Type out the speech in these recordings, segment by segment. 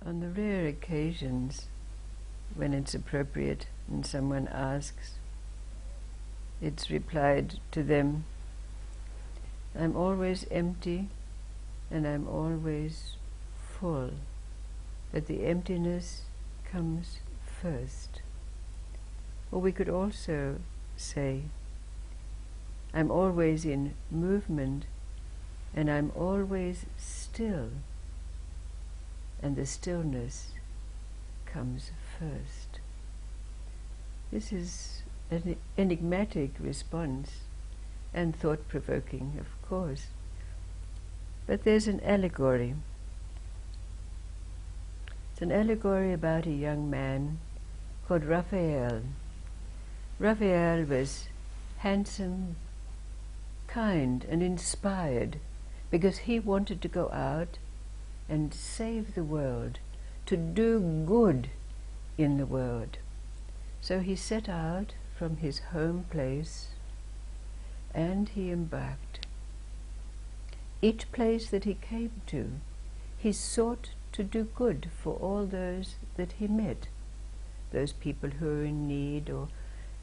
On the rare occasions when it's appropriate and someone asks, it's replied to them, I'm always empty and I'm always full, but the emptiness comes first. Or we could also say, I'm always in movement and I'm always still, and the stillness comes first. This is an enigmatic response and thought-provoking, of course. But there's an allegory. It's an allegory about a young man called Raphael. Raphael was handsome, kind, and inspired because he wanted to go out and save the world, to do good in the world. So he set out from his home place and he embarked. Each place that he came to, he sought to do good for all those that he met, those people who are in need or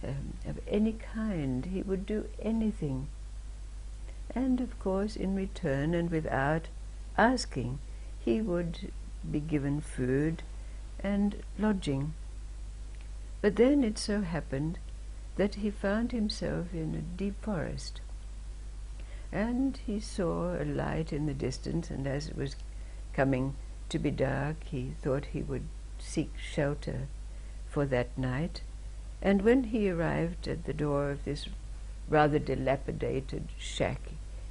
of any kind. He would do anything. And of course, in return and without asking, he would be given food and lodging. But then it so happened that he found himself in a deep forest, and he saw a light in the distance, and as it was coming to be dark, he thought he would seek shelter for that night. And when he arrived at the door of this rather dilapidated shack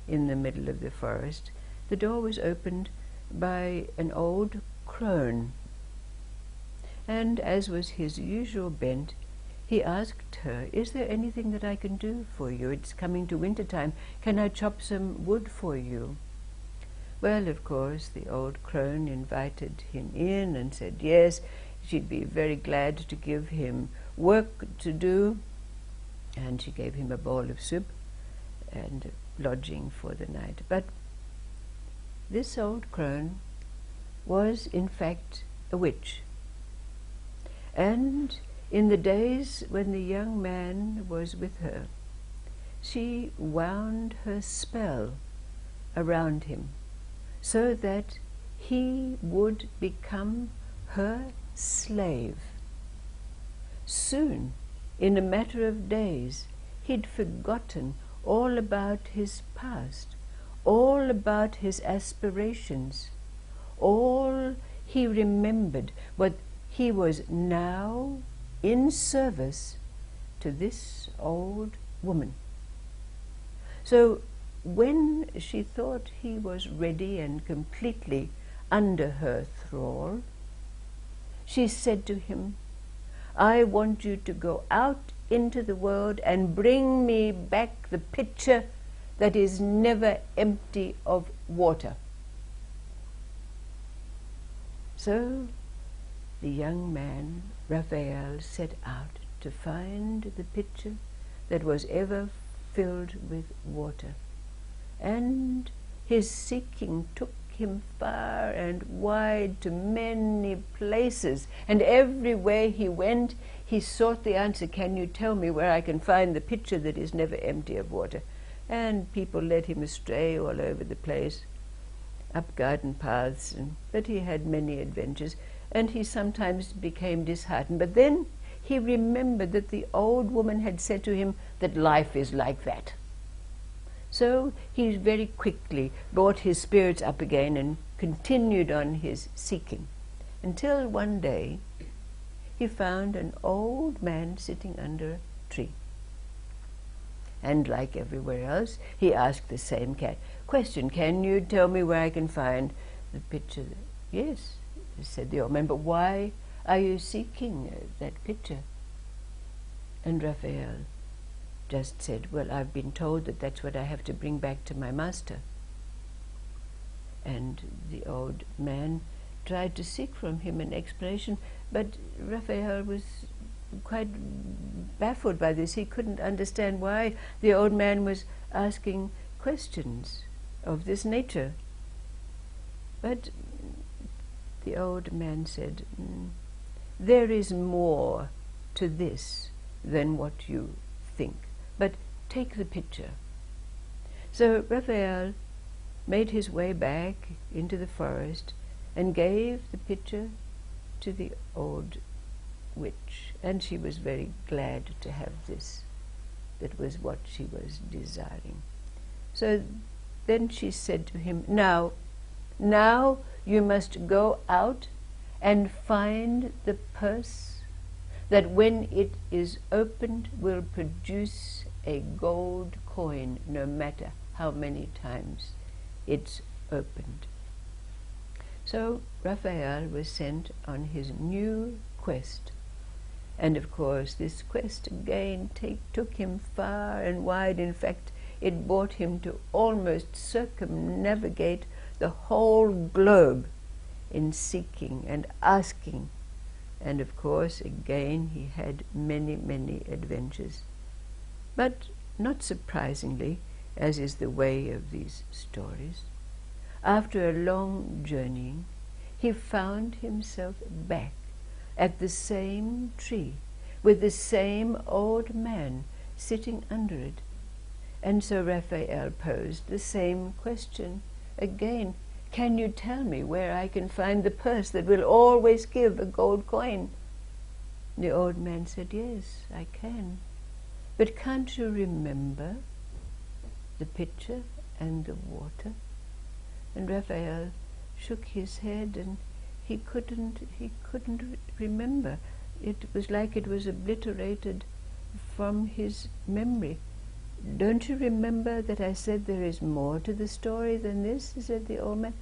in the middle of the forest, the door was opened by an old crone. And as was his usual bent, he asked her, is there anything that I can do for you? It's coming to winter time. Can I chop some wood for you? Well, of course, the old crone invited him in and said yes, she'd be very glad to give him work to do. And she gave him a bowl of soup and lodging for the night. But this old crone was in fact a witch. And in the days when the young man was with her, she wound her spell around him so that he would become her slave. Soon, in a matter of days, he'd forgotten all about his past, all about his aspirations. All he remembered was he was now in service to this old woman. So when she thought he was ready and completely under her thrall, she said to him, I want you to go out into the world and bring me back the pitcher that is never empty of water. So the young man, Raphael, set out to find the pitcher that was ever filled with water. And his seeking took him far and wide to many places, and everywhere he went he sought the answer, can you tell me where I can find the pitcher that is never empty of water? And people led him astray all over the place, up garden paths, but he had many adventures, and he sometimes became disheartened. But then he remembered that the old woman had said to him that life is like that. So he very quickly brought his spirits up again and continued on his seeking, until one day he found an old man sitting under a tree. And like everywhere else, he asked the same question, can you tell me where I can find the pitcher? Yes, said the old man, but why are you seeking that pitcher? And Raphael just said, well, I've been told that that's what I have to bring back to my master. And the old man tried to seek from him an explanation, but Raphael was quite baffled by this. He couldn't understand why the old man was asking questions of this nature. But the old man said, there is more to this than what you think, but take the picture. So Raphael made his way back into the forest and gave the picture to the old witch, and she was very glad to have this. That was what she was desiring. So then she said to him, now you must go out and find the purse that when it is opened will produce a gold coin, no matter how many times it's opened. So Raphael was sent on his new quest. And of course this quest again took him far and wide. In fact, it brought him to almost circumnavigate the whole globe in seeking and asking. And of course, again, he had many, many adventures. But not surprisingly, as is the way of these stories, after a long journeying, he found himself back at the same tree with the same old man sitting under it. And so Raphael posed the same question again. Can you tell me where I can find the purse that will always give a gold coin? The old man said, yes, I can. But can't you remember the pitcher and the water? And Raphael shook his head, and he couldn't remember. It was like it was obliterated from his memory. Don't you remember that I said there is more to the story than this? Said the old man.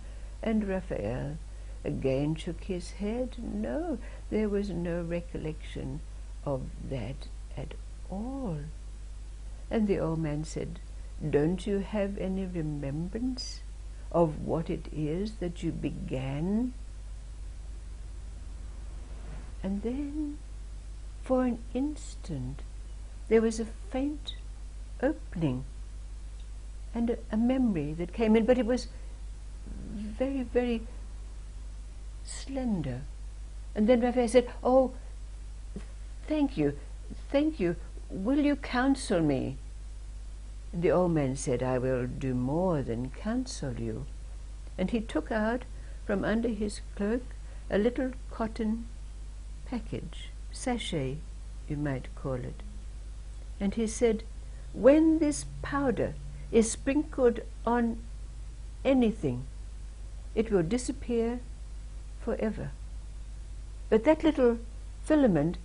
And Raphael again shook his head. No, there was no recollection of that at all. And the old man said, don't you have any remembrance of what it is that you began? And then, for an instant, there was a faint opening and a memory that came in, but it was very, very slender. And then Raphael said, oh, thank you, will you counsel me? And the old man said, I will do more than counsel you. And he took out from under his cloak a little cotton package, sachet, you might call it. And he said, when this powder is sprinkled on anything, it will disappear forever. But that little filament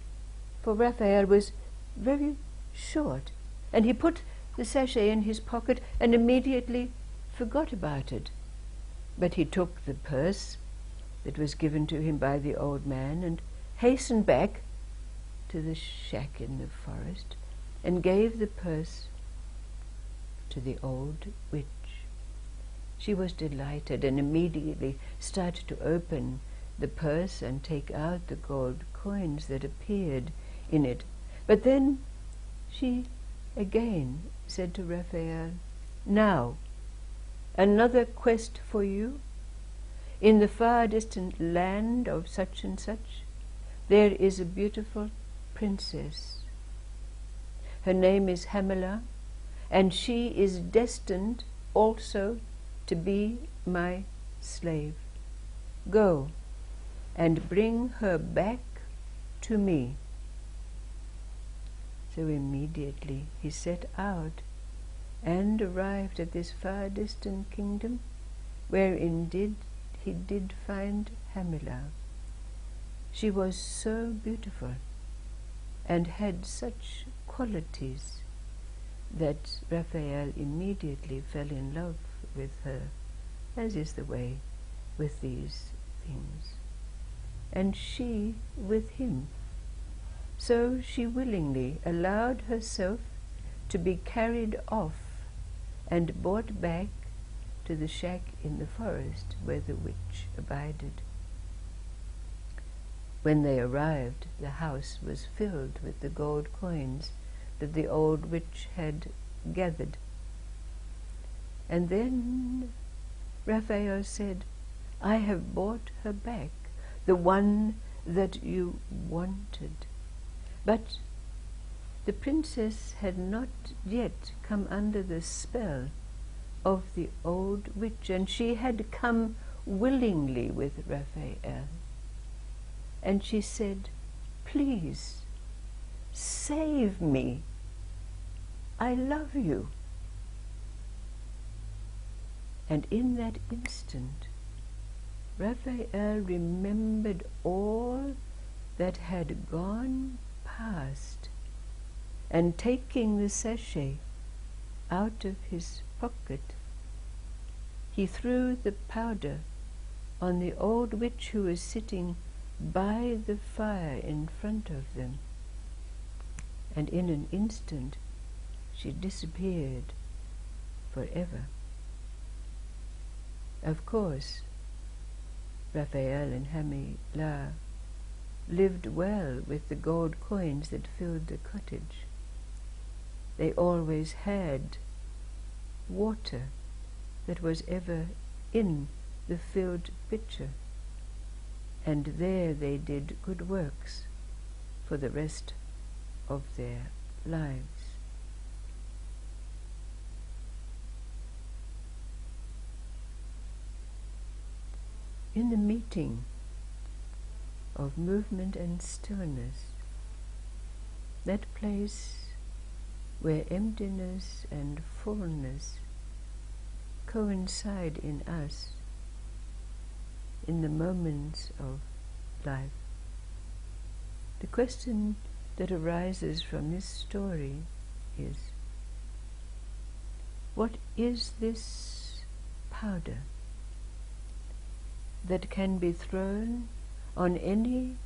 for Raphael was very short, and he put the sachet in his pocket and immediately forgot about it. But he took the purse that was given to him by the old man and hastened back to the shack in the forest and gave the purse to the old witch. She was delighted and immediately started to open the purse and take out the gold coins that appeared in it. But then she again said to Raphael, now, another quest for you? In the far distant land of such and such, there is a beautiful princess. Her name is Hamila, and she is destined also to be my slave. Go and bring her back to me. So immediately he set out and arrived at this far distant kingdom, where indeed he did find Hamila. She was so beautiful and had such qualities that Raphael immediately fell in love with her, as is the way with these things, and she with him. So she willingly allowed herself to be carried off and brought back to the shack in the forest where the witch abided. When they arrived, the house was filled with the gold coins that the old witch had gathered. And then Raphael said, I have brought her back the one that you wanted. But the princess had not yet come under the spell of the old witch, and she had come willingly with Raphael. And she said, "Please, save me. I love you." And in that instant, Raphael remembered all that had gone past, and taking the sachet out of his pocket, he threw the powder on the old witch who was sitting by the fire in front of them, and in an instant she disappeared forever. Of course, Raphael and Hamila lived well with the gold coins that filled the cottage. They always had water that was ever in the filled pitcher, and there they did good works for the rest of their lives. In the meeting of movement and stillness, that place where emptiness and fullness coincide in us in the moments of life, the question that arises from this story is, what is this powder that can be thrown on any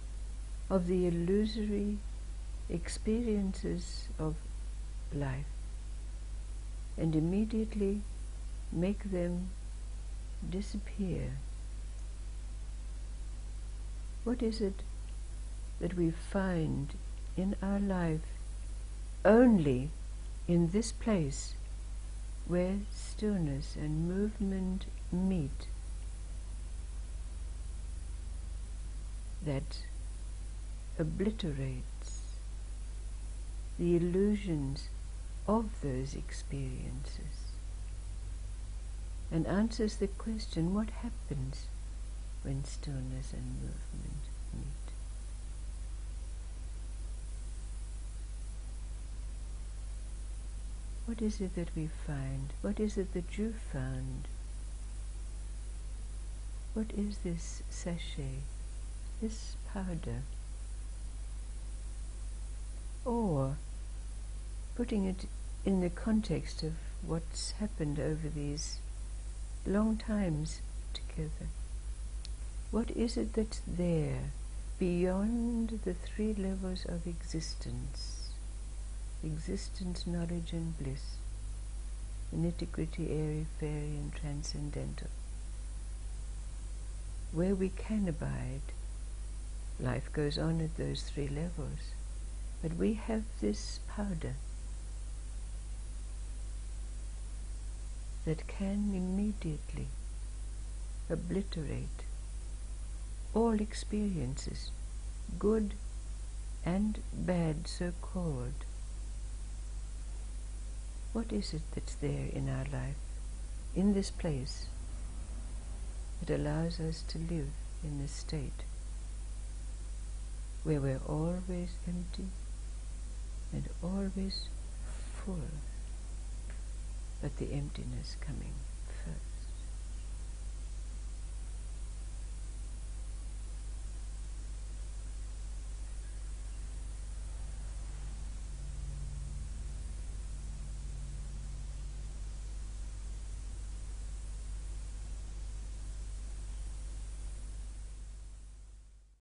of the illusory experiences of life and immediately make them disappear? What is it that we find in our life only in this place where stillness and movement meet, that obliterates the illusions of those experiences and answers the question, what happens when stillness and movement meet? What is it that we find? What is it that you found? What is this sachet, this powder? Or, putting it in the context of what's happened over these long times together, what is it that's there beyond the three levels of existence: existence, knowledge and bliss, the nitty-gritty, airy, fairy and transcendental, where we can abide? Life goes on at those three levels, but we have this powder that can immediately obliterate all experiences, good and bad so-called. What is it that's there in our life, in this place, that allows us to live in this state where we're always empty and always full, but the emptiness coming?